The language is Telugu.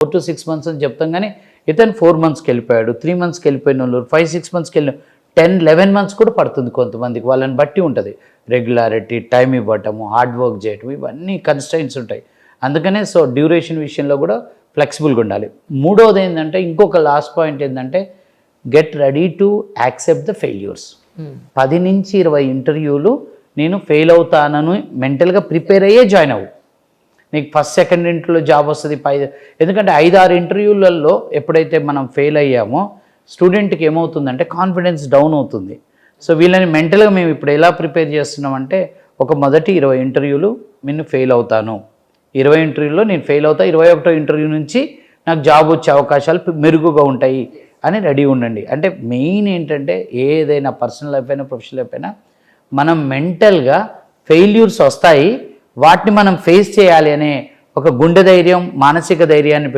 4 to 6 months అని చెప్తాం, కానీ ఇతను 4 monthsకి వెళ్ళిపోయాడు, 3 monthsకి వెళ్ళిపోయిన వాళ్ళు 5-6 monthsకి వెళ్ళి 10-11 months కూడా పడుతుంది కొంతమందికి. వాళ్ళని బట్టి ఉంటుంది. రెగ్యులారిటీ, టైం ఇవ్వటము, హార్డ్ వర్క్ చేయటం, ఇవన్నీ కన్స్ట్రైంట్స్ ఉంటాయి. అందుకనే సో డ్యూరేషన్ విషయంలో కూడా ఫ్లెక్సిబుల్గా ఉండాలి. మూడవది ఏంటంటే, ఇంకొక లాస్ట్ పాయింట్ ఏంటంటే, get ready to accept the failures. 10 నుంచి 20 ఇంటర్వ్యూలు నేను ఫెయిల్ అవుతానని మెంటల్గా ప్రిపేర్ అయ్యే జాయిన్ అవ్వు. నీకు ఫస్ట్ సెకండ్ ఇంటర్వ్యూలో జాబ్ వస్తుంది. ఎందుకంటే 5-6 ఇంటర్వ్యూలలో ఎప్పుడైతే మనం ఫెయిల్ అయ్యామో స్టూడెంట్కి ఏమవుతుందంటే కాన్ఫిడెన్స్ డౌన్ అవుతుంది. సో వీళ్ళని మెంటల్గా మేము ఇప్పుడు ఎలా ప్రిపేర్ చేస్తున్నామంటే, ఒక మొదటి 20 ఇంటర్వ్యూలు నేను ఫెయిల్ అవుతాను, 20 ఇంటర్వ్యూలో నేను ఫెయిల్ అవుతా, 21వ ఇంటర్వ్యూ నుంచి నాకు జాబ్ వచ్చే అవకాశాలు మెరుగుగా ఉంటాయి అని రెడీ ఉండండి. అంటే మెయిన్ ఏంటంటే, ఏదైనా పర్సనల్ లైఫ్ అయినా ప్రొఫెషనల్ లైఫ్ అయినా మనం మెంటల్గా ఫెయిల్యూర్స్ వస్తాయి, వాటిని మనం ఫేస్ చేయాలి అనే ఒక గుండె ధైర్యం, మానసిక ధైర్యాన్ని